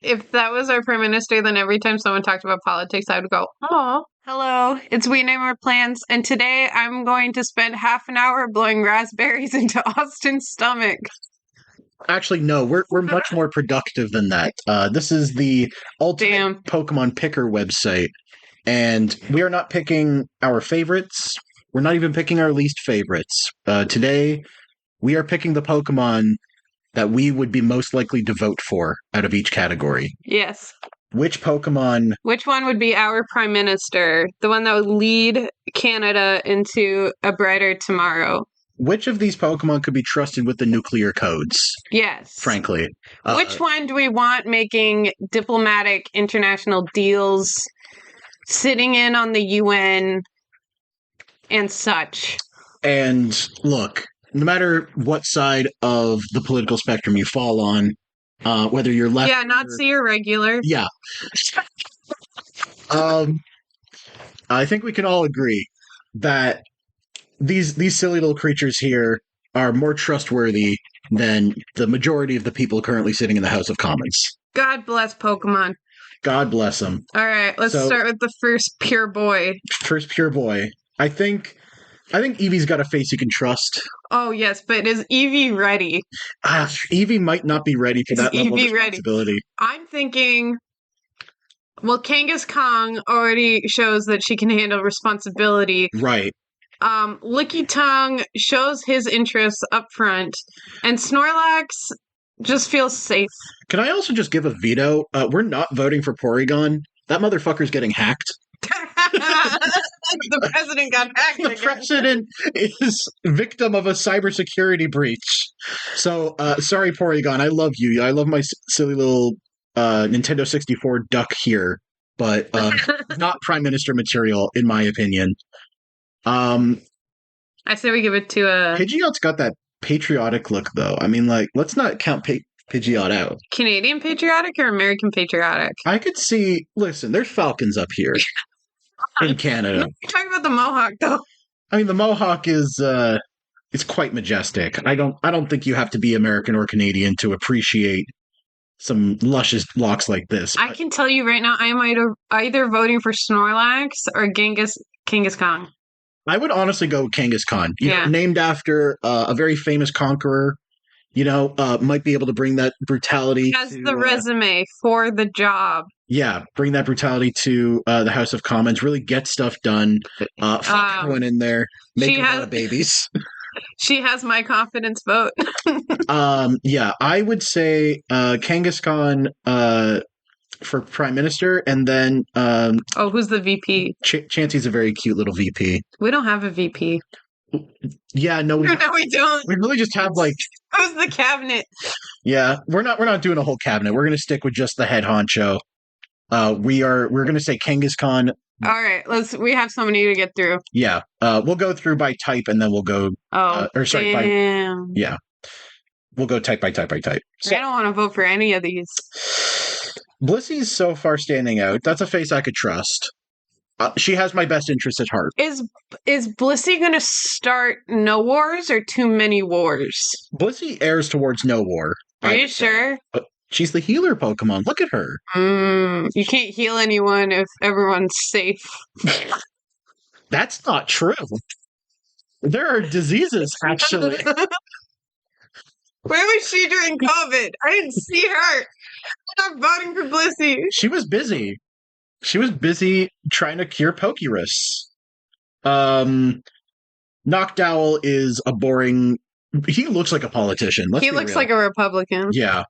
If that was our prime minister, then every time someone talked about politics, I would go, oh. Hello, it's We Name Our Plants, and today I'm going to spend half an hour blowing raspberries into Austin's stomach. Actually, no, we're much more productive than that. This is the ultimate Pokemon picker website, and we are not picking our favorites. We're not even picking our least favorites. Today, we are picking the Pokemon that we would be most likely to vote for out of each category. Yes. Which Pokemon... Which one would be our prime minister? The one that would lead Canada into a brighter tomorrow. Which of these Pokemon could be trusted with the nuclear codes? Yes. Frankly. Which one do we want making diplomatic international deals, sitting in on the UN, and such? And look, no matter what side of the political spectrum you fall on, whether you're left... Yeah, Nazi or regular. Yeah. I think we can all agree that these silly little creatures here are more trustworthy than the majority of the people currently sitting in the House of Commons. God bless Pokemon. God bless them. All right, let's start with the first pure boy. First pure boy. I think Eevee's got a face you can trust. Oh, yes, but is Eevee ready? Eevee might not be ready for that level of responsibility. Ready? I'm thinking... Well, Kangaskhan already shows that she can handle responsibility. Right. Lickitung shows his interests up front, and Snorlax just feels safe. Can I also just give a veto? We're not voting for Porygon. That motherfucker's getting hacked. The president got hacked. The president is victim of a cybersecurity breach. So, sorry, Porygon. I love you. I love my silly little Nintendo 64 duck here, but not prime minister material, in my opinion. I say we give it to Pidgeot's got that patriotic look, though. I mean, like, let's not count Pidgeot out. Canadian patriotic or American patriotic? I could see... Listen, there's falcons up here in Canada. You're talking about the Mohawk, though. I mean, the Mohawk is it's quite majestic. I don't think you have to be American or Canadian to appreciate some luscious locks like this. I can tell you right now, I am either voting for Snorlax or Kangaskhan. I would honestly go Kangaskhan. Named after a very famous conqueror. Might be able to bring that brutality. Has the resume for the job. Yeah, bring that brutality to the House of Commons. Really get stuff done. Fuck everyone in there. Make a lot of babies. She has my confidence vote. Yeah, I would say Kangaskhan for prime minister, and then who's the VP? Chansey's a very cute little VP. We don't have a VP. Yeah, no, we don't. We really just have like who's the cabinet? Yeah, we're not doing a whole cabinet. We're gonna stick with just the head honcho. We're gonna say Kangaskhan. All right, we have so many to get through. Yeah, we'll go through by type, and then we'll go. Damn. We'll go type by type by type. So, I don't want to vote for any of these. Blissey's so far standing out. That's a face I could trust. She has my best interest at heart. Is Blissey going to start no wars or too many wars? Blissey errs towards no war. Are you sure? She's the healer Pokemon. Look at her. You can't heal anyone if everyone's safe. That's not true. There are diseases, actually. Where was she during COVID? I didn't see her. I'm not voting for Blissey. She was busy. She was busy trying to cure Pokerus. Noctowl is a boring... He looks like a politician. He looks like a Republican. Yeah.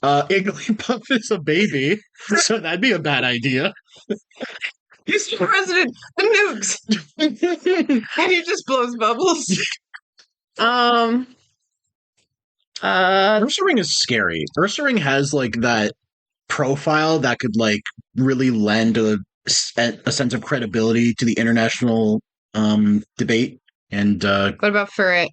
Igglybuff is a baby, so that'd be a bad idea. Mr. President, the nukes! And he just blows bubbles. Ursaring is scary. Ursaring has, like, that profile that could, like, really lend a sense of credibility to the international debate. And what about Furret?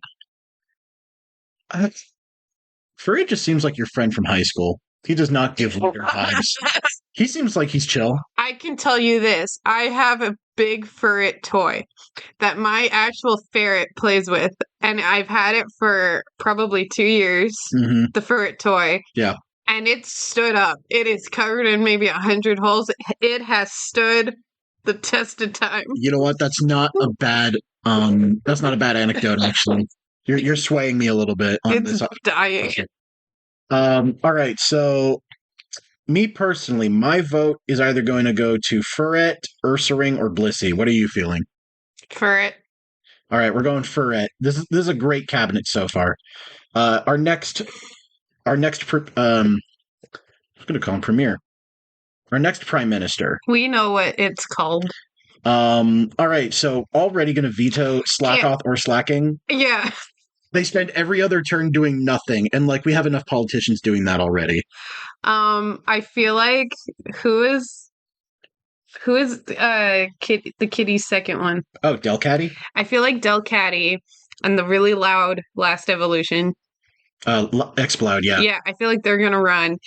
Furret just seems like your friend from high school. He does not give leader vibes. He seems like he's chill. I can tell you this. I have a big Furret toy that my actual ferret plays with, and I've had it for probably 2 years. Mm-hmm. The Furret toy. Yeah. And it stood up. It is covered in maybe 100 holes. It has stood the test of time. You know what? That's not a bad anecdote, actually. You're swaying me a little bit on it's this. Dying. All right, so me personally, my vote is either going to go to Furret, Ursaring, or Blissey. What are you feeling? Furret. All right, we're going Furret. This is a great cabinet so far. Our next I'm going to call him Premier. Our next Prime Minister. We know what it's called. All right, so already going to veto Slackoth or Slacking. Yeah. They spend every other turn doing nothing, and like we have enough politicians doing that already. I feel like who is the kitty's second one? Oh, Delcatty? I feel like Delcatty and the really loud last evolution. Exploud, yeah. Yeah, I feel like they're gonna run.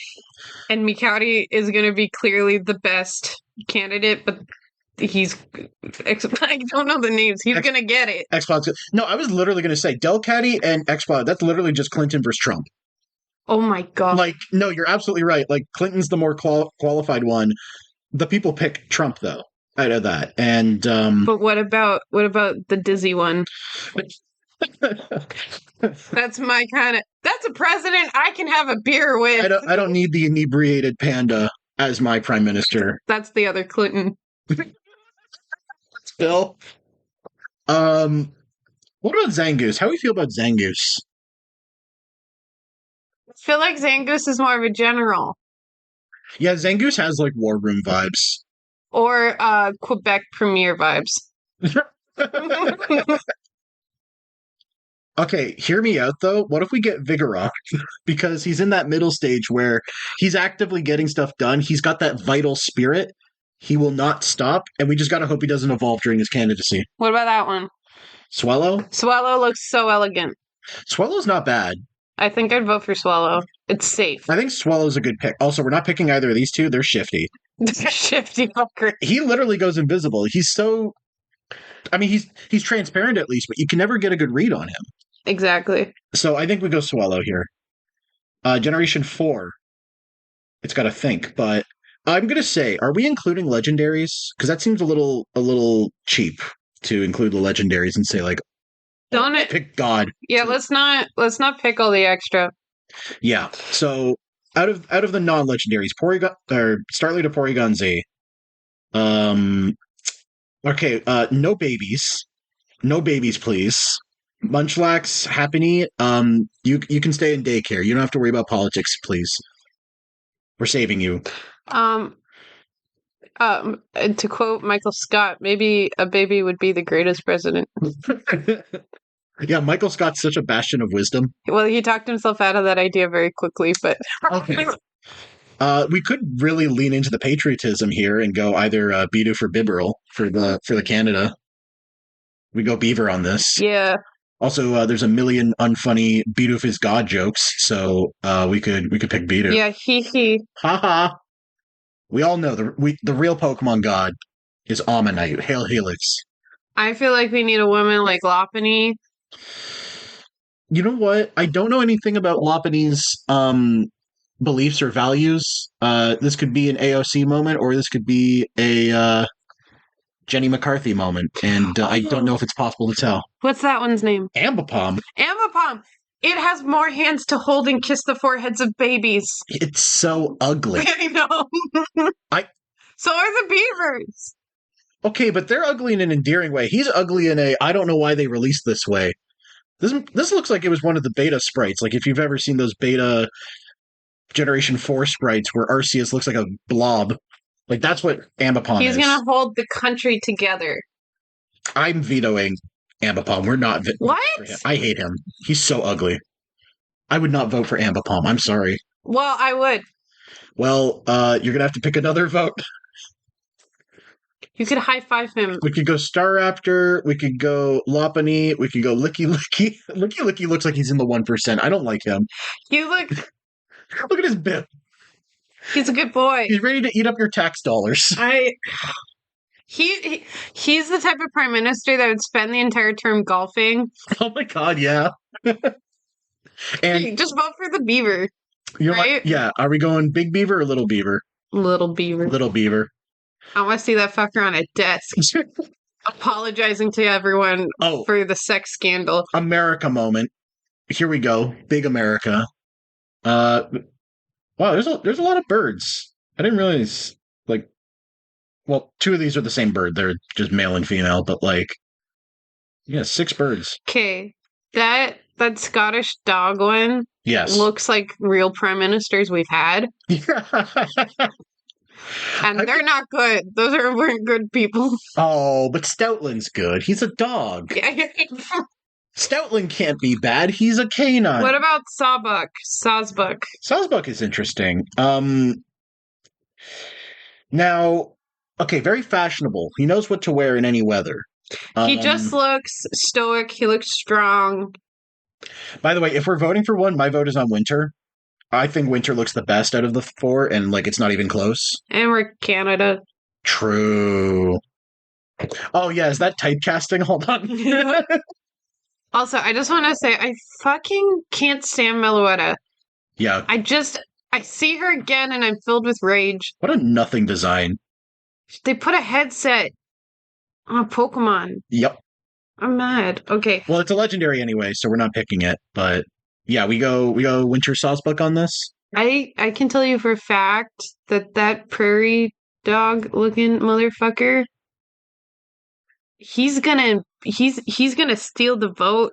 And Mikauti is gonna be clearly the best candidate, but he's I don't know the names. He's gonna get it. Exploud's good. No, I was literally gonna say Delcatty and Exploud, that's literally just Clinton versus Trump. Oh my god. Like, no, you're absolutely right. Like, Clinton's the more qualified one. The people pick Trump, though, out of that. And but what about the dizzy one? That's my kind of. That's a president I can have a beer with. I don't need the inebriated panda as my prime minister. That's the other Clinton. Bill. What about Zangoose? How do you feel about Zangoose? I feel like Zangoose is more of a general. Yeah, Zangoose has like war room vibes. Or Quebec Premier vibes. Okay, hear me out though. What if we get Vigoroth? Because he's in that middle stage where he's actively getting stuff done. He's got that vital spirit. He will not stop, and we just gotta hope he doesn't evolve during his candidacy. What about that one? Swallow? Swallow looks so elegant. Swallow's not bad. I think I'd vote for Swallow. It's safe. I think Swallow's a good pick. Also, we're not picking either of these two. They're shifty. Shifty fucker. He literally goes invisible. He's so... I mean, he's transparent at least, but you can never get a good read on him. Exactly. So I think we go Swallow here. Generation 4. It's got to think, but I'm going to say, are we including legendaries? Because that seems a little cheap to include the legendaries and say, like, don't it pick God. Yeah, let's not pick all the extra. Yeah. So out of the non-legendaries, Porygon or Starly to Porygon Z. Okay, no babies. No babies, please. Munchlax, Happiny, you can stay in daycare. You don't have to worry about politics, please. We're saving you. To quote Michael Scott, maybe a baby would be the greatest president. Yeah, Michael Scott's such a bastion of wisdom. Well, he talked himself out of that idea very quickly, but okay. We could really lean into the patriotism here and go either Bidoof or Bibarel for the Canada. We go Beaver on this. Yeah. Also, there's a million unfunny Bidoof is God jokes, so we could pick Bidoof. Yeah, he. Haha. We all know the real Pokemon God is Ammonite. Hail Helix. I feel like we need a woman like Lopunny. You know what? I don't know anything about Lopunny's beliefs or values. This could be an AOC moment, or this could be a Jenny McCarthy moment, and I don't know if it's possible to tell. What's that one's name? Ambipom. Ambipom! It has more hands to hold and kiss the foreheads of babies. It's so ugly. I know. So are the beavers. Okay, but they're ugly in an endearing way. He's ugly in a, I don't know why they released this way. This looks like it was one of the beta sprites. Like, if you've ever seen those beta Generation 4 sprites where Arceus looks like a blob. Like, that's what Ambipom is. He's gonna hold the country together. I'm vetoing Ambipom. We're not What? I hate him. He's so ugly. I would not vote for Ambipom. I'm sorry. Well, I would. Well, you're gonna have to pick another vote. You could high-five him. We could go Staraptor. We could go Lopunny. We could go Licky Licky. Licky Licky looks like he's in the 1%. I don't like him. Look at his bib. He's a good boy. He's ready to eat up your tax dollars. He's the type of prime minister that would spend the entire term golfing. Oh my god, yeah. And just vote for the beaver. You know what? Yeah. Are we going Big Beaver or Little Beaver? Little Beaver. Little Beaver. I want to see that fucker on a desk. Apologizing to everyone for the sex scandal. America moment. Here we go. Big America. Wow, there's a lot of birds. I didn't realize, like, well, 2 of these are the same bird. They're just male and female, but like, yeah, 6 birds. Okay, that Scottish dog one. Yes, looks like real prime ministers we've had. And they're not good. Those weren't good people. Oh, but Stoutland's good. He's a dog. Yeah. Stoutland can't be bad. He's a canine. What about Sawbuck? Sawsbuck. Sawsbuck is interesting. Now, okay, very fashionable. He knows what to wear in any weather. He just looks stoic. He looks strong. By the way, if we're voting for one, my vote is on Winter. I think Winter looks the best out of the 4, and like it's not even close. And we're Canada. True. Oh yeah, is that typecasting? Hold on. Also, I just want to say I fucking can't stand Meloetta. Yeah. I see her again and I'm filled with rage. What a nothing design. They put a headset on a Pokemon. Yep. I'm mad. Okay. Well, it's a legendary anyway, so we're not picking it, but yeah, we go Winter Sawsbuck on this. I can tell you for a fact that prairie dog looking motherfucker, he's gonna steal the vote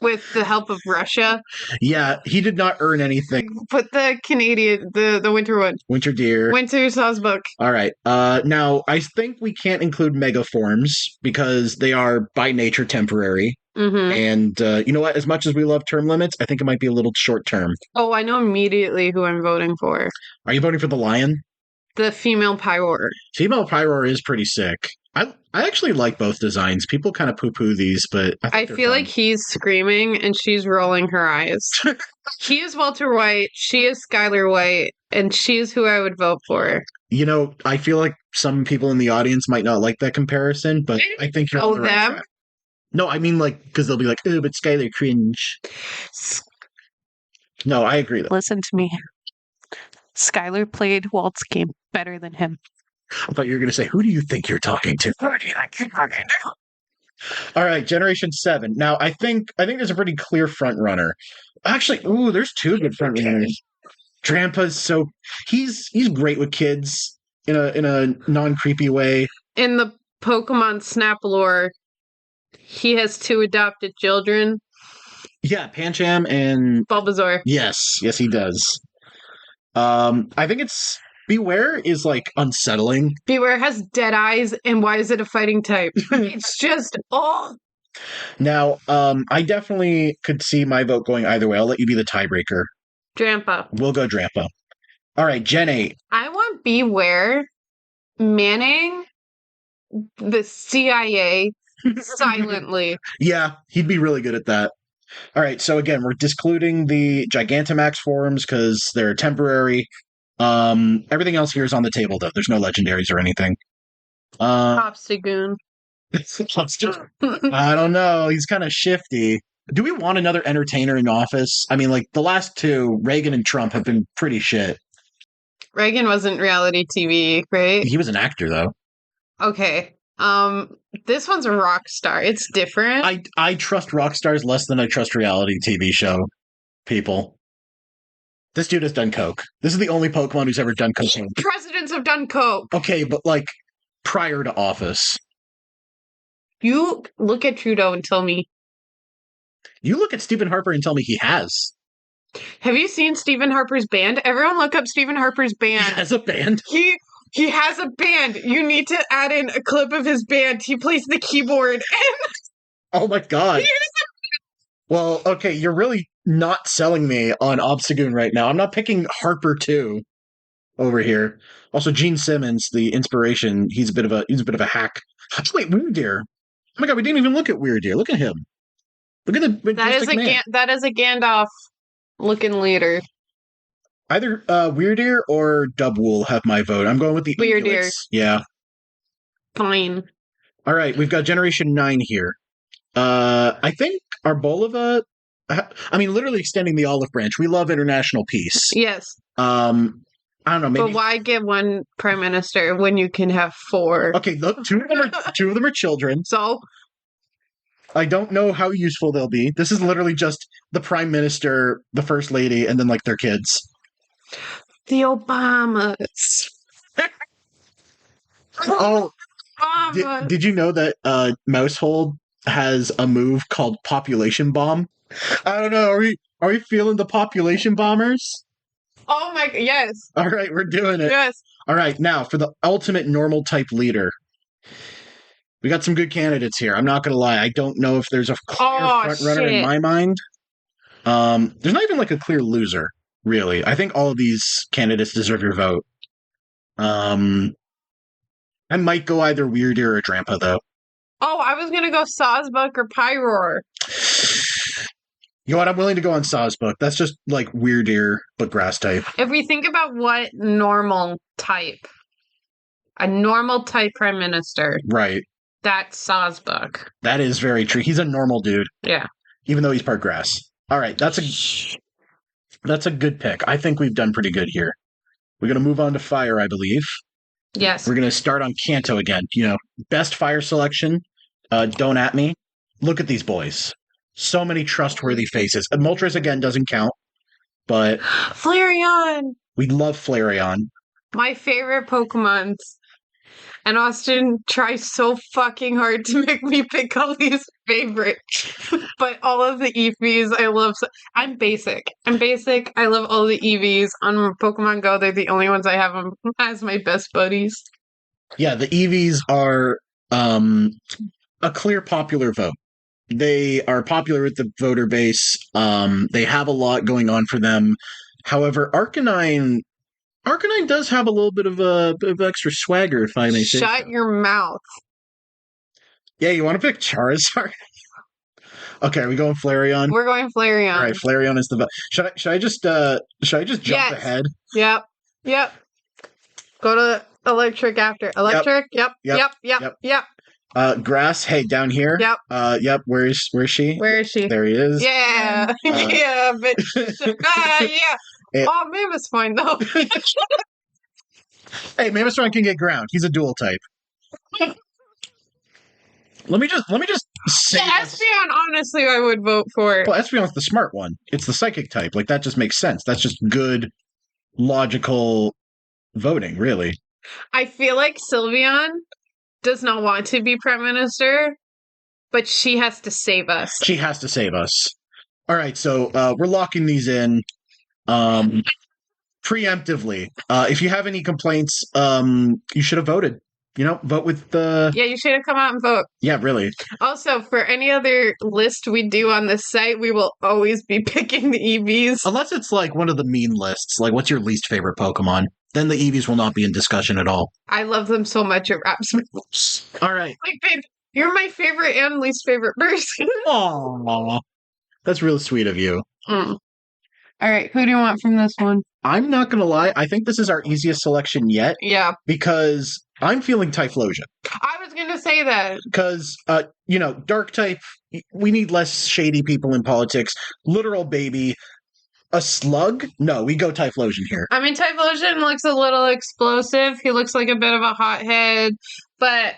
with the help of Russia. Yeah, he did not earn anything. Put the Canadian, the winter one. Winter deer. Winter Sawsbuck. All right. Now, I think we can't include megaforms because they are by nature temporary. Mm-hmm. And you know what? As much as we love term limits, I think it might be a little short term. Oh, I know immediately who I'm voting for. Are you voting for the lion? The female Pyroar. Female Pyroar is pretty sick. I actually like both designs. People kind of poo-poo these, but I feel like he's screaming and she's rolling her eyes. He is Walter White, she is Skylar White, and she's who I would vote for. You know, I feel like some people in the audience might not like that comparison, but I think you're on the right track. No, I mean, like, because they'll be like, oh, but Skylar cringe. No, I agree. Listen to me. Skylar played Walt's game better than him. I thought you were going to say, who do you think you're talking to? Who do you think you're talking to? All right, Generation 7. Now, I think there's a pretty clear front runner. Actually, there's 2 good front runners. Drampa's he's great with kids in a non-creepy way. In the Pokemon Snap lore, he has 2 adopted children. Yeah, Pancham and Bulbasaur. Yes, he does. I think it's Beware is like unsettling. Beware has dead eyes, and why is it a fighting type? It's just Now, I definitely could see my vote going either way. I'll let you be the tiebreaker. Drampa. We'll go Drampa. All right, Gen 8. I want Beware manning the CIA silently. Yeah, he'd be really good at that. All right, so again, we're discluding the Gigantamax forms because they're temporary. Everything else here is on the table, though. There's no legendaries or anything. Obstagoon. I don't know. He's kind of shifty. Do we want another entertainer in office? I mean, like, the last 2, Reagan and Trump, have been pretty shit. Reagan wasn't reality TV, right? He was an actor, though. Okay. This one's a rock star. It's different. I trust rock stars less than I trust reality TV show people. This dude has done coke. This is the only Pokemon who's ever done cocaine. Presidents have done coke. Okay, but like prior to office. You look at Trudeau and tell me. You look at Stephen Harper and tell me he has. Have you seen Stephen Harper's band? Everyone look up Stephen Harper's band. He has a band? He has a band. You need to add in a clip of his band. He plays the keyboard. Oh my god. Well, okay, you're really not selling me on Obstagoon right now. I'm not picking Harper 2 over here. Also, Gene Simmons, the inspiration, he's a bit of a hack. Wait, Weird Deer. Oh my god, we didn't even look at Weird Deer. Look at him. Look at the that is a Gandalf looking leader. Either Weird Deer or Dubwool have my vote. I'm going with the Weird Deer. Yeah. Fine. All right, we've got Generation 9 here. I think Arboliva I mean, literally extending the olive branch. We love international peace. Yes. I don't know. Maybe. But why get one prime minister when you can have 4? Okay, look, two of them are children. So I don't know how useful they'll be. This is literally just the prime minister, the first lady, and then like their kids. The Obamas. Oh, did you know that Mousehold has a move called Population Bomb? I don't know. Are we feeling the population bombers? Oh my, yes. All right, we're doing it. Yes. All right, now for the ultimate normal type leader. We got some good candidates here. I'm not going to lie. I don't know if there's a clear front runner in my mind. There's not even like a clear loser, really. I think all of these candidates deserve your vote. I might go either Weird Ear or Drampa, though. Oh, I was going to go Sawsbuck or Pyroar. You know what? I'm willing to go on Sawsbuck. That's just like Weird Ear, but grass type. If we think about what normal type, a normal type prime minister. Right. That's Sawsbuck. That is very true. He's a normal dude. Yeah. Even though he's part grass. All right. That's a good pick. I think we've done pretty good here. We're going to move on to fire, I believe. Yes. We're going to start on Kanto again. You know, best fire selection. Don't at me. Look at these boys. So many trustworthy faces. Moltres, again, doesn't count. But Flareon! We love Flareon. My favorite Pokemons. And Austin tries so fucking hard to make me pick all these favorites. But all of the EVs I love. I'm basic. I love all the EVs on Pokemon Go. They're the only ones I have them as my best buddies. Yeah, the EVs are a clear popular vote. They are popular with the voter base. They have a lot going on for them. However, Arcanine does have a little bit of extra swagger, if I may say. Shut your mouth. Yeah, you want to pick Charizard? Okay, are we going Flareon? We're going Flareon. All right, Flareon is the vote. Should I just jump ahead? Yep. Go to electric after. Electric? Yep. Grass, hey, down here. Yep. Where is she? Where is she? There he is. Yeah. Yeah, but yeah. Oh, Mammoth's fine though. Hey, Mammoth's can get ground. He's a dual type. Let me just say Espeon, honestly, I would vote for it. Well, Espeon's the smart one. It's the psychic type. Like, that just makes sense. That's just good, logical voting, really. I feel like Sylveon does not want to be prime minister, but she has to save us. She has to save us. All right, so we're locking these in preemptively. If you have any complaints, you should have voted. You know, vote with the... Yeah, you should have come out and vote. Yeah, really. Also, for any other list we do on this site, we will always be picking the EVs. Unless it's like one of the mean lists, like what's your least favorite Pokemon? Then the EVs will not be in discussion at all. I love them so much, it wraps me. All right. Like, babe, you're my favorite and least favorite person. Aww. That's really sweet of you. All right, who do you want from this one? I'm not going to lie. I think this is our easiest selection yet. Yeah. Because I'm feeling Typhlosion. I was going to say that. Because, dark type, we need less shady people in politics. Literal baby. A slug? No, we go Typhlosion here. I mean, Typhlosion looks a little explosive. He looks like a bit of a hothead, but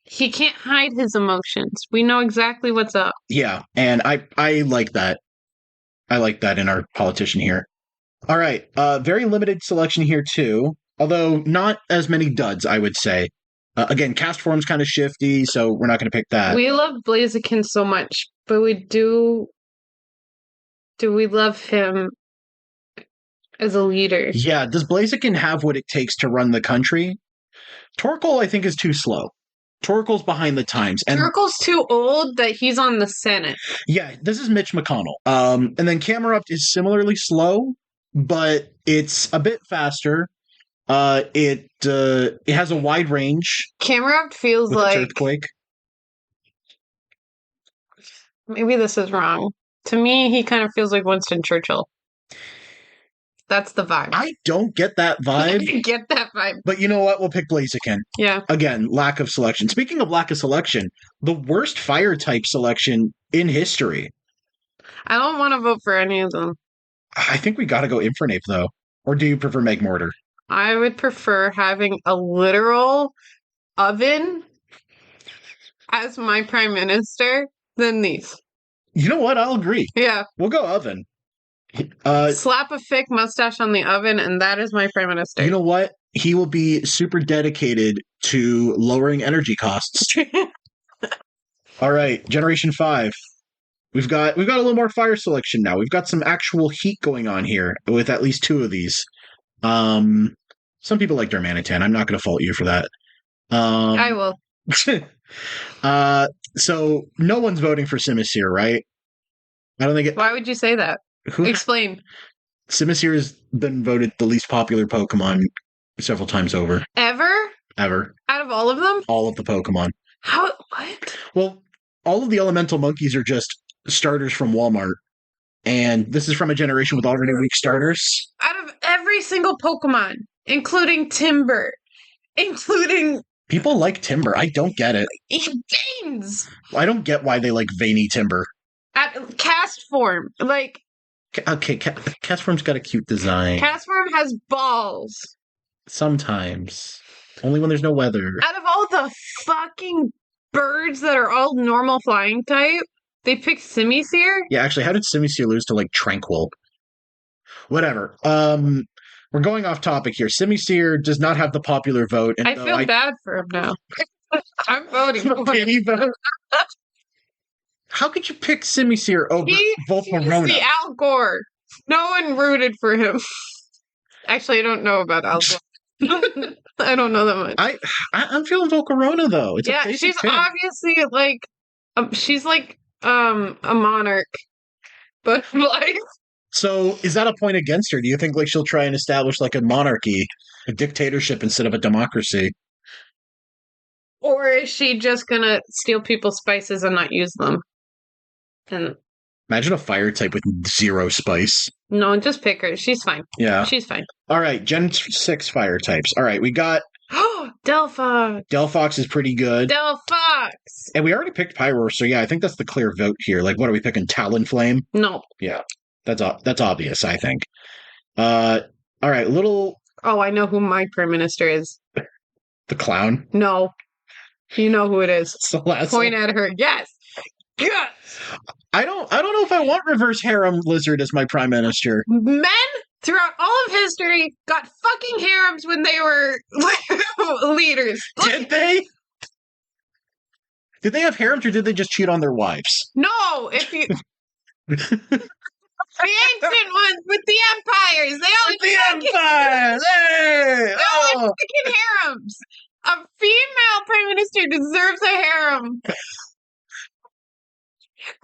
he can't hide his emotions. We know exactly what's up. Yeah, and I like that. I like that in our politician here. All right, very limited selection here too, although not as many duds, I would say. Again, cast form's kind of shifty, so we're not going to pick that. We love Blaziken so much, but we do we love him as a leader? Yeah, does Blaziken have what it takes to run the country? Torkoal, I think, is too slow. Torkoal's behind the times. And Torkoal's too old that he's on the Senate. Yeah, this is Mitch McConnell. And then Camerupt is similarly slow, but it's a bit faster. It has a wide range. Camerupt feels with like Earthquake. Maybe this is wrong. To me, he kind of feels like Winston Churchill. That's the vibe. I don't get that vibe. I get that vibe. But you know what? We'll pick Blaziken. Yeah. Again, lack of selection. Speaking of lack of selection, the worst fire type selection in history. I don't want to vote for any of them. I think we got to go Infernape, though. Or do you prefer Magmortar? I would prefer having a literal oven as my prime minister than these. You know what? I'll agree. Yeah. We'll go oven. Slap a fake mustache on the oven, and that is my prime minister. You know what? He will be super dedicated to lowering energy costs. All right, Generation 5. We've got a little more fire selection now. We've got some actual heat going on here with at least 2 of these. Some people like Darmanitan. I'm not going to fault you for that. I will. So no one's voting for Simisear, right? I don't think it. Why would you say that? Explain. Simisear has been voted the least popular Pokemon several times over. Ever? Ever. Out of all of them? All of the Pokemon. How? What? Well, all of the elemental monkeys are just starters from Walmart. And this is from a generation with already weak starters. Out of every single Pokemon, including Timber, including... People like Timber. I don't get it. Gains! I don't get why they like veiny Timber. At cast form. Like... Okay, cast form's got a cute design. Cast form has balls. Sometimes. Only when there's no weather. Out of all the fucking birds that are all normal flying type, they picked Simisear? Yeah, actually, how did Simisear lose to, like, Tranquil? Whatever. We're going off topic here. Simisear does not have the popular vote. I feel bad for him now. I'm voting for him. How could you pick Simisear over Volcarona? He's the Al Gore. No one rooted for him. Actually, I don't know about Al Gore. I don't know that much. I'm feeling Volcarona, though. It's yeah, she's pick. Obviously like she's like a monarch, but like. So is that a point against her? Do you think like she'll try and establish like a monarchy, a dictatorship instead of a democracy? Or is she just gonna steal people's spices and not use them? And imagine a fire type with 0 spice. No, just pick her. She's fine. Yeah. She's fine. All right, Gen 6 fire types. All right, we got... Delphox. Delphox is pretty good. Delphox! And we already picked Pyroar, so yeah, I think that's the clear vote here. Like, what are we picking? Talonflame? No. Yeah, that's obvious, I think. All right, little... Oh, I know who my prime minister is. The clown? No. You know who it is. Salazzle. Point at her. Yes! Yes! I don't know if I want Reverse Harem Lizard as my prime minister. Men throughout all of history got fucking harems when they were leaders. Did they? Did they have harems or did they just cheat on their wives? No, if you... The ancient ones with the empires. They all the empires. Hey! They all fucking harems. A female prime minister deserves a harem.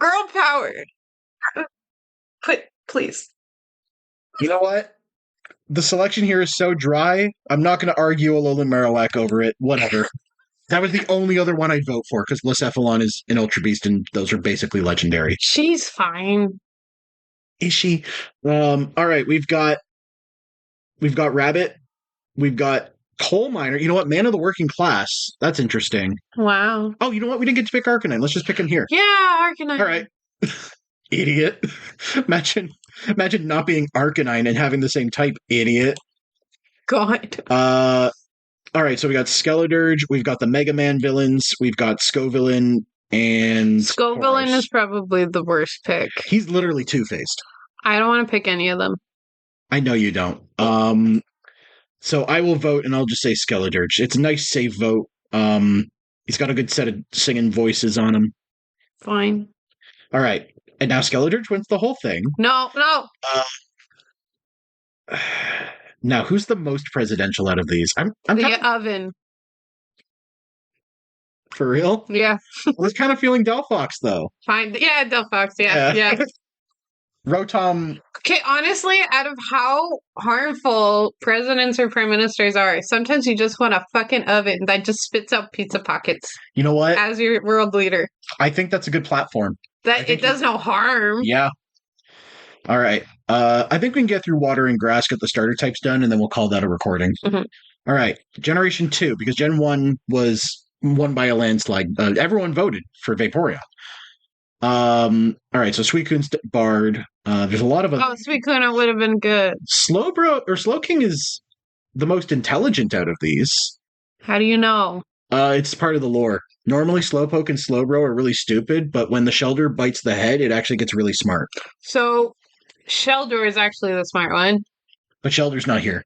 Girl power. Please. You know what? The selection here is so dry, I'm not going to argue Alolan Marowak over it. Whatever. That was the only other one I'd vote for, because Blacephalon is an Ultra Beast, and those are basically legendary. She's fine. Is she? All right, we've got Rabbit. We've got Coal Miner. You know what? Man of the Working Class. That's interesting. Wow. Oh, you know what? We didn't get to pick Arcanine. Let's just pick him here. Yeah, Arcanine. All right. Idiot. Imagine not being Arcanine and having the same type. Idiot. God. All right, so we got Skeledirge. We've got the Mega Man villains. We've got Scovillain and... Scovillain is probably the worst pick. He's literally two-faced. I don't want to pick any of them. I know you don't. So I will vote, and I'll just say Skeledirge. It's a nice, safe vote. He's got a good set of singing voices on him. Fine. All right, and now Skeledirge wins the whole thing. No. Now, who's the most presidential out of these? I'm the oven. For real? Yeah. I was kind of feeling Delphox, though. Fine. Yeah, Delphox. Yeah. Rotom. Okay, honestly, out of how harmful presidents or prime ministers are, sometimes you just want a fucking oven that just spits out pizza pockets. You know what? As your world leader. I think that's a good platform. That it does no harm. Yeah. All right. I think we can get through water and grass, get the starter types done, and then we'll call that a recording. Mm-hmm. All right. Generation 2, because Gen 1 was won by a landslide. Everyone voted for Vaporeon. All right, so Suicune's Bard. There's a lot of Suicune would have been good. Slowking is the most intelligent out of these. How do you know? It's part of the lore. Normally, Slowpoke and Slowbro are really stupid, but when the Shelder bites the head, it actually gets really smart. So, Shelder is actually the smart one. But Shelder's not here.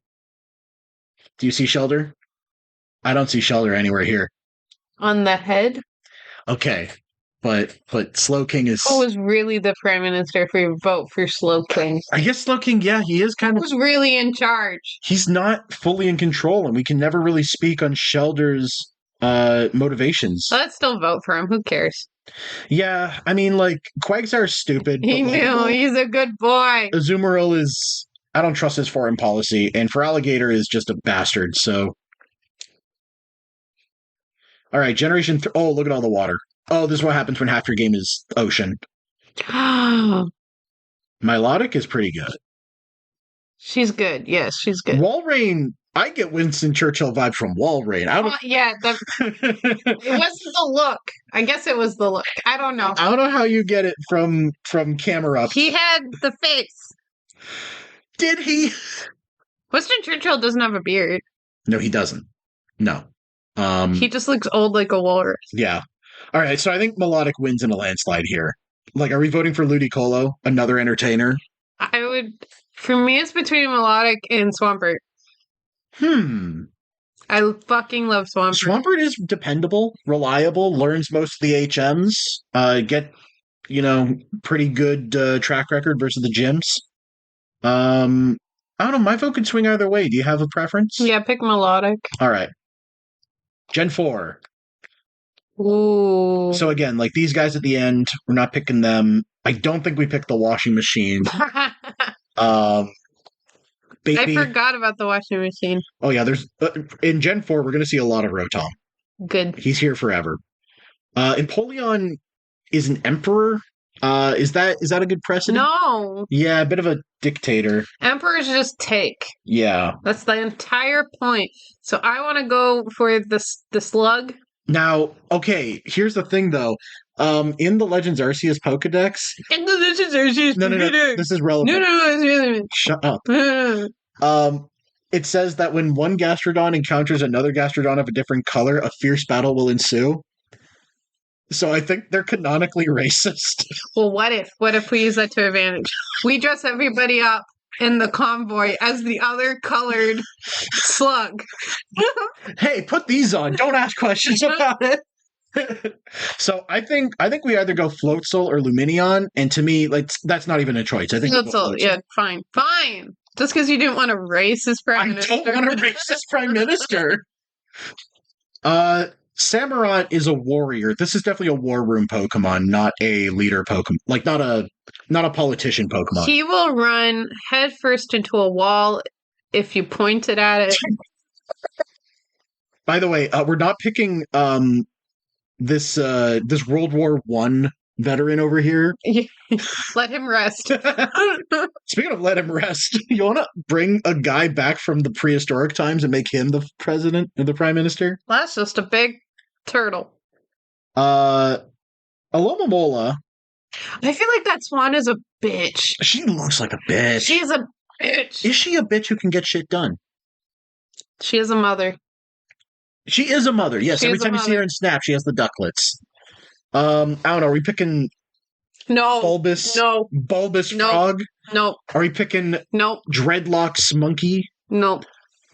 Do you see Shelder? I don't see Shelder anywhere here. On the head? Okay. But Slowking is... Who was really the Prime Minister if we vote for Slowking? I guess Slowking, yeah, he is kind of... Who's really in charge? He's not fully in control, and we can never really speak on Shelder's motivations. Let's still vote for him. Who cares? Yeah, I mean, like, Quagsar's stupid. He knew. He's a good boy. Azumarill is... I don't trust his foreign policy, and Feraligatr is just a bastard, so... Alright, Generation... Oh, look at all the water. Oh, this is what happens when half your game is ocean. Milotic is pretty good. She's good. Yes, she's good. Walrein, I get Winston Churchill vibes from Walrein. Yeah, it wasn't the look. I guess it was the look. I don't know. I don't know how you get it from camera up. He had the face. Did he? Winston Churchill doesn't have a beard. No, he doesn't. No. He just looks old like a walrus. Yeah. All right, so I think Melodic wins in a landslide here. Like, are we voting for Ludicolo, another entertainer? I would... For me, it's between Melodic and Swampert. I fucking love Swampert. Swampert is dependable, reliable, learns most of the HMs, pretty good track record versus the gyms. I don't know, my vote could swing either way. Do you have a preference? Yeah, pick Melodic. All right. Gen 4. Ooh. So again, like these guys at the end, we're not picking them. I don't think we picked the washing machine. Baby. I forgot about the washing machine. Oh yeah, there's in Gen 4 we're going to see a lot of Rotom. Good. He's here forever. Empoleon is an emperor. Is that a good precedent? No. Yeah, a bit of a dictator. Emperors just take. Yeah. That's the entire point. So I want to go for the slug. Now, okay, here's the thing though. In the Legends Arceus Pokedex. In the Legends Arceus Pokedex. No, this is relevant. No, it's really... Shut up. It says that when one Gastrodon encounters another Gastrodon of a different color, a fierce battle will ensue. So I think they're canonically racist. Well, what if we use that to advantage? We dress everybody up in the convoy as the other colored slug. Hey, put these on. Don't ask questions about it. So I think we either go Floatzel or Lumineon, and to me, like that's not even a choice. I think Floatzel. Yeah, fine. Just because you didn't want to race as prime minister. I don't want to race as prime minister. Samurott is a warrior. This is definitely a war room Pokemon, not a leader Pokemon. Like not a politician Pokemon. He will run headfirst into a wall if you pointed at it. By the way, we're not picking this World War I veteran over here. Let him rest. Speaking of let him rest, you want to bring a guy back from the prehistoric times and make him the president or the prime minister? That's just a big turtle. Alomomola. I feel like that swan is a bitch. She looks like a bitch. She's a bitch. Is she a bitch who can get shit done? She is a mother. She is a mother, yes. Every time you see her in Snap, she has the ducklets. I don't know, are we picking Bulbous? No. Bulbous Frog? No. Are we picking Dreadlocks Monkey? No.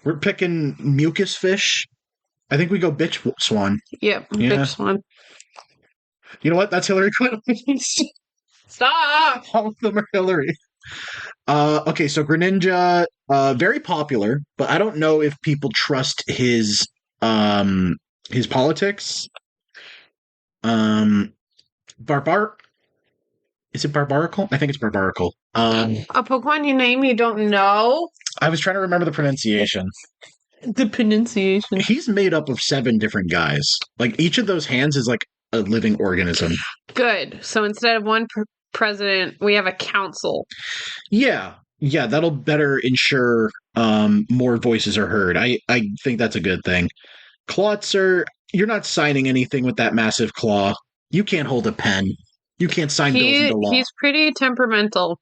We're picking Mucus Fish? I think we go Bitch Swan. Yep, yeah. Bitch Swan. You know what? That's Hillary Clinton. Stop! All of them are Hillary. Okay, so Greninja, very popular, but I don't know if people trust his politics. Is it Barbaracle? I think it's Barbaracle. A Pokemon you name you don't know? I was trying to remember the pronunciation. The pronunciation. He's made up of 7 different guys. Like, each of those hands is like a living organism. Good. So instead of one president, we have a council. Yeah, that'll better ensure more voices are heard. I think that's a good thing. Klotzer, you're not signing anything with that massive claw. You can't hold a pen. You can't sign bills into law. He's pretty temperamental.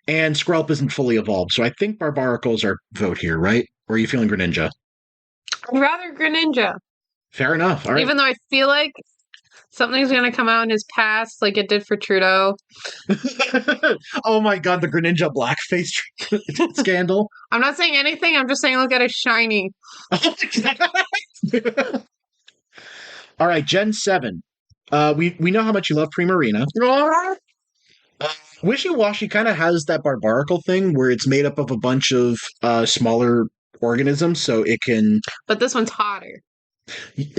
And Skrelp isn't fully evolved, so I think Barbaricle's our vote here, right? Or are you feeling Greninja? I'd rather Greninja. Fair enough. All right. Even though I feel like something's going to come out in his past, like it did for Trudeau. Oh my god, the Greninja blackface scandal. I'm not saying anything. I'm just saying look at his shiny. All right, Gen 7. We know how much you love Primarina. Wishy-Washy kind of has that Barbaracle thing where it's made up of a bunch of smaller organisms, so it can... But this one's hotter.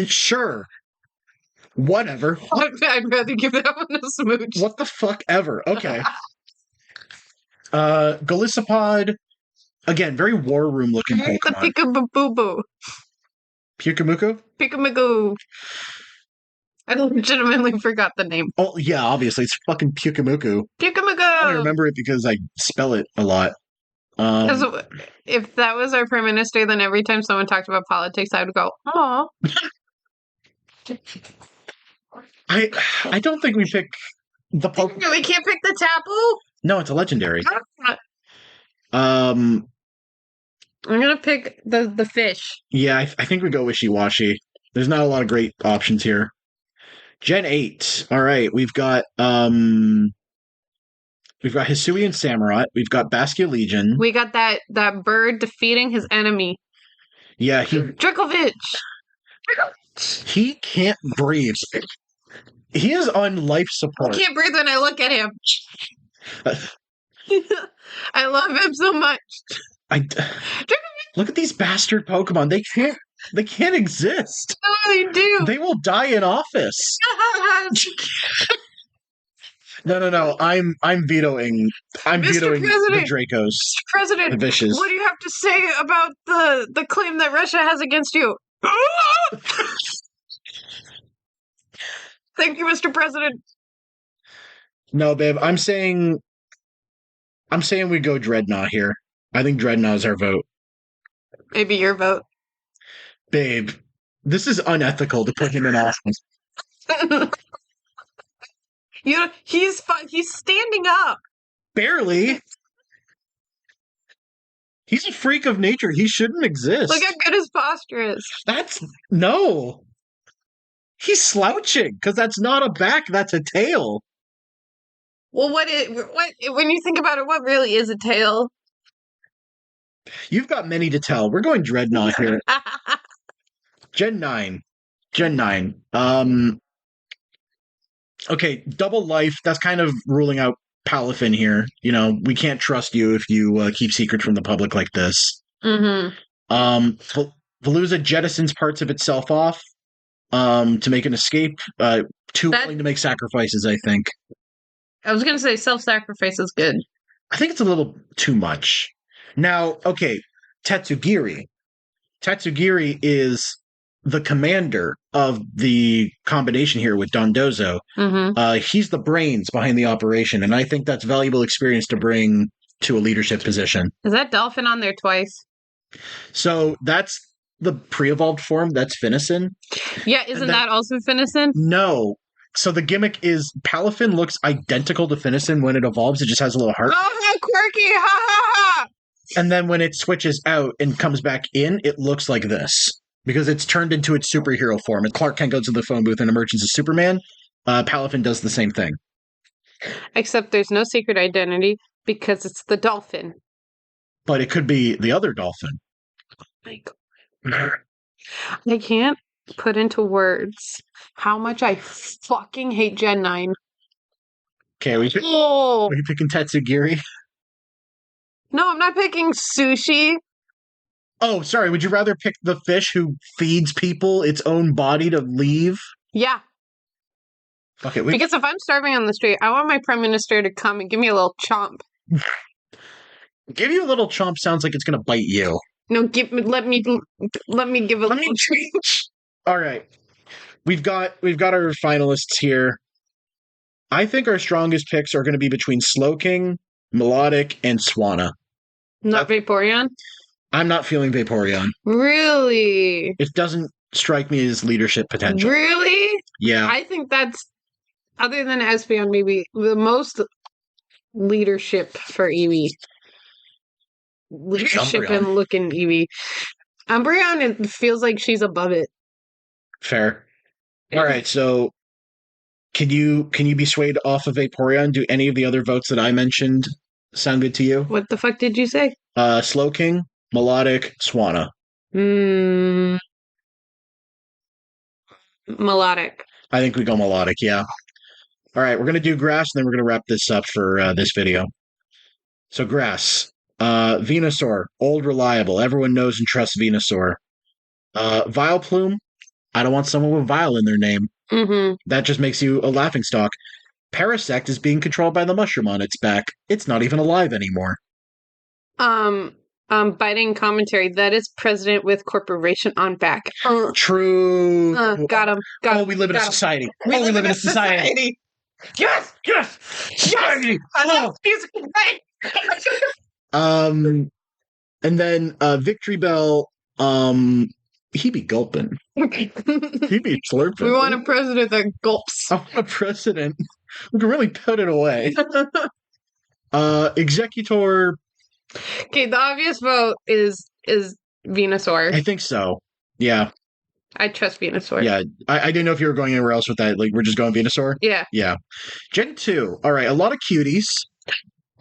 Sure. Whatever. I'd rather give that one a smooch. What the fuck ever. Okay. Golisopod. Again, very war room looking Pokemon. The Pika-boo-boo. Pyukumuku? Pyukumuku. I legitimately forgot the name. Oh, yeah, obviously. It's fucking Pyukumuku. Pyukumuku! I remember it because I spell it a lot. If that was our prime minister, then every time someone talked about politics, I would go, "Aw." I don't think we pick the Pokemon. We can't pick the Tapu? No, it's a legendary. I'm gonna pick the fish. Yeah, I think we go Wishy-Washy. There's not a lot of great options here. Gen 8. All right, we've got Hisuian Samurott. We've got Basculegion. We got that bird defeating his enemy. Yeah, Dracovic. He can't breathe. He is on life support. I can't breathe when I look at him. I love him so much. Look at these bastard Pokemon. They can't exist. No, they do. They will die in office. No. I'm vetoing. I'm vetoing the Dracos. Mr. President, the Vicious. What do you have to say about the claim that Russia has against you? Thank you, Mr. President. No, babe. I'm saying we go Dreadnought here. I think Dreadnought is our vote. Maybe your vote. Babe, this is unethical to put him in office. He's standing up. Barely. He's a freak of nature. He shouldn't exist. Look how good his posture is. No. He's slouching because that's not a back, that's a tail. Well, when you think about it, what really is a tail? You've got many to tell. We're going Dreadnought here. Gen 9. Okay, double life. That's kind of ruling out Palafin here. You know, we can't trust you if you keep secrets from the public like this. Mm-hmm. Veluza jettisons parts of itself off to make an escape. Willing to make sacrifices, I think. I was going to say self-sacrifice is good. I think it's a little too much. Now, okay, Tatsugiri. Tatsugiri is the commander of the combination here with Dondozo. Mm-hmm. He's the brains behind the operation, and I think that's valuable experience to bring to a leadership position. Is that Dolphin on there twice? So that's the pre-evolved form. That's Finison. Yeah, isn't that also Finison? No. So the gimmick is Palafin looks identical to Finison when it evolves. It just has a little heart. Oh, how quirky! Ha ha ha! And then when it switches out and comes back in, it looks like this. Because it's turned into its superhero form. And Clark Kent goes to the phone booth and emerges as Superman. Palafin does the same thing. Except there's no secret identity because it's the dolphin. But it could be the other dolphin. I can't put into words how much I fucking hate Gen 9. Okay, are you picking Tatsugiri? No, I'm not picking Sushi. Oh, sorry. Would you rather pick the fish who feeds people its own body to leave? Yeah. Okay, because if I'm starving on the street, I want my prime minister to come and give me a little chomp. Give you a little chomp sounds like it's going to bite you. No, let me give a little treat. All right. We've got our finalists here. I think our strongest picks are going to be between Slowking, Melodic, and Swanna. Not Vaporeon? I'm not feeling Vaporeon. Really? It doesn't strike me as leadership potential. Really? Yeah. I think that's Other than Espeon, maybe the most leadership for Eevee. Leadership Umbreon. and looking Eevee. Umbreon, it feels like she's above it. Fair. All right, so can you be swayed off of Vaporeon? Do any of the other votes that I mentioned sound good to you? What the fuck did you say? Slowking, Melodic, Swanna. Melodic. I think we go Melodic, yeah. All right, we're going to do Grass, and then we're going to wrap this up for this video. So Grass. Venusaur, old reliable. Everyone knows and trusts Venusaur. Vileplume, I don't want someone with Vile in their name. Mm-hmm. That just makes you a laughingstock. Parasect is being controlled by the mushroom on its back. It's not even alive anymore. Biting commentary. That is president with corporation on back. True. Got him. Got him. We live in a society. We live in a society. Yes! Yes! Society! Enough musical right! And then Victory Bell, he be gulping. He be slurping. We want a president that gulps. I want a president who can really put it away. Executor. Okay, the obvious vote is Venusaur. I think so. Yeah. I trust Venusaur. Yeah. I didn't know if you were going anywhere else with that. Like, we're just going Venusaur? Yeah. Yeah. Gen 2. All right. A lot of cuties.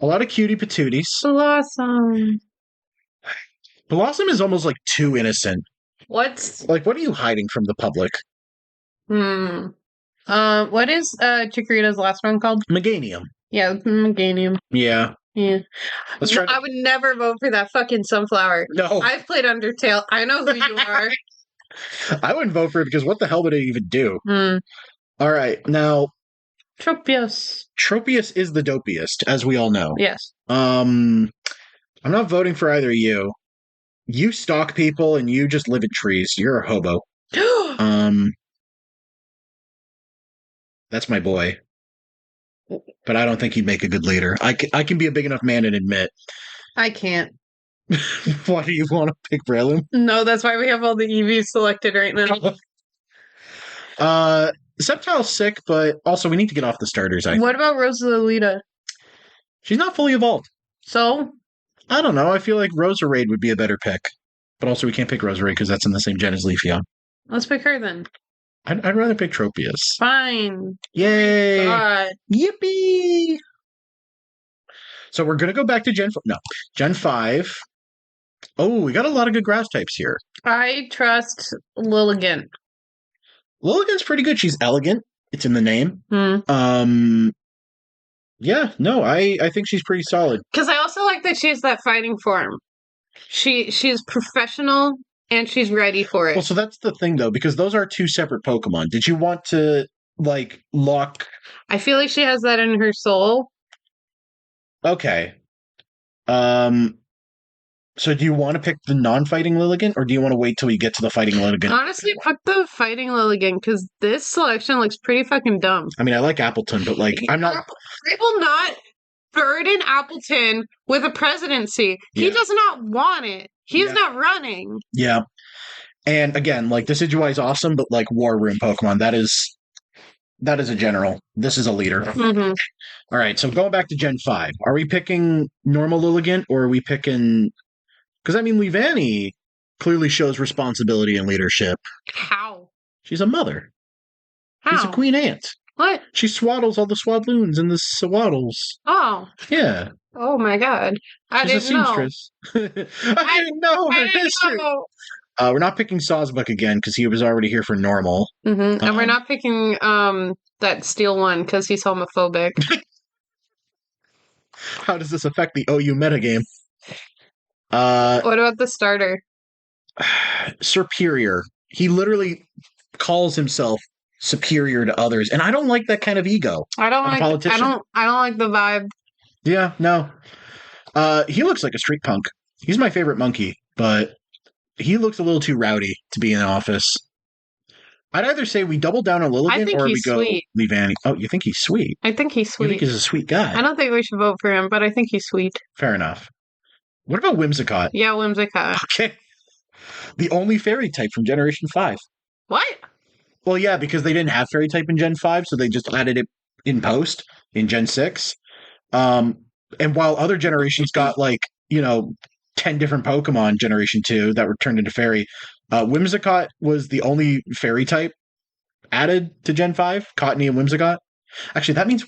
A lot of cutie patooties. Blossom. Blossom is almost like too innocent. What are you hiding from the public? What is Chikorita's last one called? Meganium. Yeah, Meganium. Yeah. Yeah. I would never vote for that fucking sunflower. No. I've played Undertale. I know who you are. I wouldn't vote for it because what the hell would it even do? All right. Now, Tropius. Tropius is the dopiest, as we all know. Yes. I'm not voting for either of you. You stalk people and you just live in trees. You're a hobo. That's my boy. But I don't think he'd make a good leader. I can be a big enough man and admit. I can't. Why do you want to pick Breloom? No, that's why we have all the EVs selected right now. Sceptile's sick, but also we need to get off the starters. What about Rosalita? She's not fully evolved. So? I don't know. I feel like Roserade would be a better pick. But also we can't pick Roserade because that's in the same gen as Leafeon. Let's pick her then. I'd rather pick Tropius. Fine. Yay! God. Yippee! So we're going to go back to Gen 5. Oh, we got a lot of good grass types here. I trust Lilligant. Lilligant's pretty good. She's elegant. It's in the name. Yeah, no, I think she's pretty solid. Because I also like that she has that fighting form. She's professional and she's ready for it. Well, so that's the thing, though, because those are two separate Pokemon. Did you want to, lock... I feel like she has that in her soul. Okay. So do you want to pick the non-fighting Lilligant, or do you want to wait till we get to the fighting Lilligant? Honestly, pick the fighting Lilligant, because this selection looks pretty fucking dumb. I mean, I like Appleton, but, I'm not... I will not burden Appleton with a presidency. Yeah. He does not want it. He's not running. Yeah. And, again, Decidueye is awesome, but, War Room Pokemon, that is a general. This is a leader. Mm-hmm. All right, so going back to Gen 5, are we picking normal Lilligant, or are we picking... Because, Leavanny clearly shows responsibility and leadership. How? She's a mother. How? She's a queen ant. What? She swaddles all the swaddloons and the swaddles. Oh. Yeah. Oh, my God. She's a seamstress. I didn't know her history. We're not picking Sawsbuck again because he was already here for normal. Mm-hmm. And we're not picking that steel one because he's homophobic. How does this affect the OU metagame? What about the starter? Superior. He literally calls himself superior to others, and I don't like that kind of ego. I don't like the vibe. Yeah, no. He looks like a street punk. He's my favorite monkey, but he looks a little too rowdy to be in office. I'd either say we double down on Lilligant or we go Leavanny. Oh, you think he's sweet? I think he's sweet. You think he's a sweet guy? I don't think we should vote for him, but I think he's sweet. Fair enough. What about Whimsicott? Yeah, Whimsicott. Okay. The only fairy type from Generation 5. What? Well, yeah, because they didn't have fairy type in Gen 5, so they just added it in post in Gen 6. And while other generations got 10 different Pokemon Generation 2 that were turned into Fairy, Whimsicott was the only Fairy type added to Gen 5, Cottony and Whimsicott. Actually, that means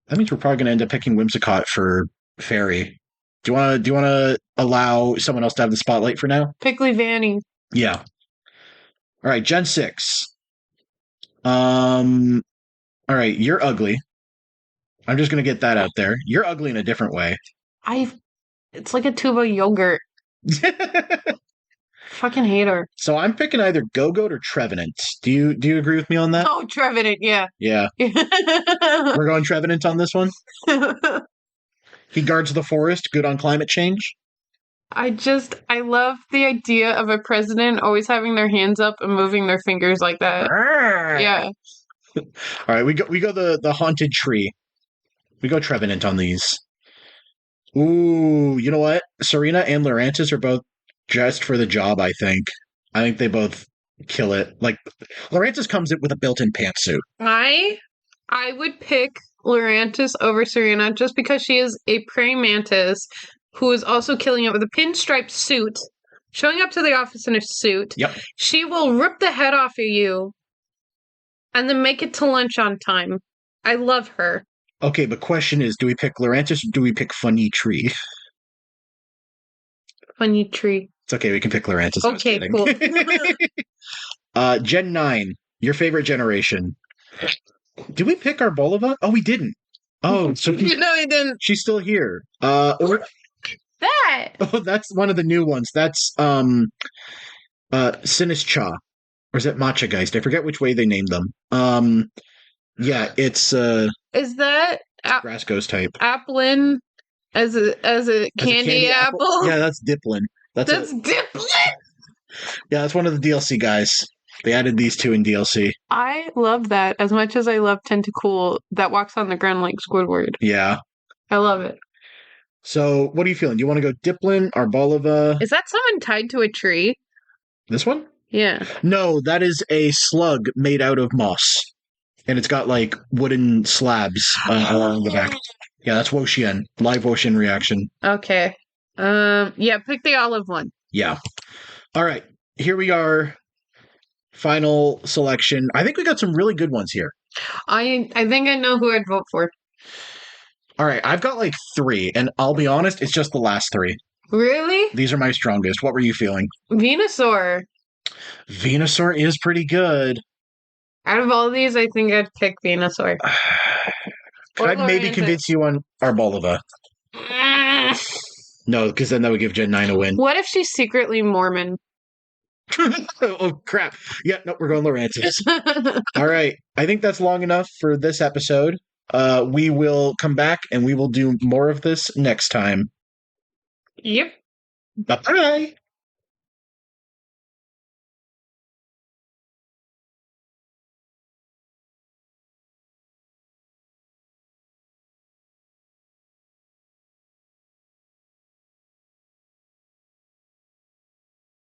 we're probably going to end up picking Whimsicott for Fairy. Do you want to allow someone else to have the spotlight for now? Pickly Vanny. Yeah. All right, Gen 6. All right, you're ugly. I'm just going to get that out there. You're ugly in a different way. It's like a tube of yogurt. Fucking hate her. So I'm picking either Go-Goat or Trevenant. Do you agree with me on that? Oh, Trevenant, yeah. Yeah. We're going Trevenant on this one? He guards the forest, good on climate change. I love the idea of a president always having their hands up and moving their fingers like that. Yeah. All right, we go the haunted tree. We go Trevenant on these. Ooh, you know what? Serena and Lurantis are both just for the job, I think. I think they both kill it. Like, Lurantis comes in with a built-in pantsuit. I would pick Lurantis over Serena just because she is a praying mantis who is also killing it with a pinstripe suit, showing up to the office in a suit. Yep. She will rip the head off of you and then make it to lunch on time. I love her. Okay, but question is, do we pick Lurantis or do we pick Funny Tree? Funny Tree. It's okay, we can pick Lurantis. Okay, cool. Gen 9, your favorite generation. Did we pick Arboliva? Oh, we didn't. Oh, so no, we didn't. She's still here. That. Oh, that's one of the new ones. That's Sinistcha. Or is it Machageist? I forget which way they named them. Yeah, it's is that grass ghost type. Applin as a candy apple? Yeah, that's Diplin. That's Diplin. Yeah, that's one of the DLC guys. They added these two in DLC. I love that as much as I love Tentacool that walks on the ground like Squidward. Yeah. I love it. So, what are you feeling? Do you want to go Diplin, Arboliva? Is that someone tied to a tree? This one? Yeah. No, that is a slug made out of moss. And it's got, wooden slabs along the back. Yeah, that's Wo-Chien. Live Wo-Chien reaction. Okay. Yeah, pick the olive one. Yeah. All right. Here we are. Final selection. I think we got some really good ones here. I think I know who I'd vote for. All right. I've got 3, and I'll be honest, it's just the last 3. Really? These are my strongest. What were you feeling? Venusaur. Venusaur is pretty good. Out of all these, I think I'd pick Venusaur. Could I maybe convince you on Arboliva? No, because then that would give Gen 9 a win. What if she's secretly Mormon? Oh, crap. Yeah, no, we're going Lurantis. All right. I think that's long enough for this episode. We will come back and we will do more of this next time. Yep. Bye-bye.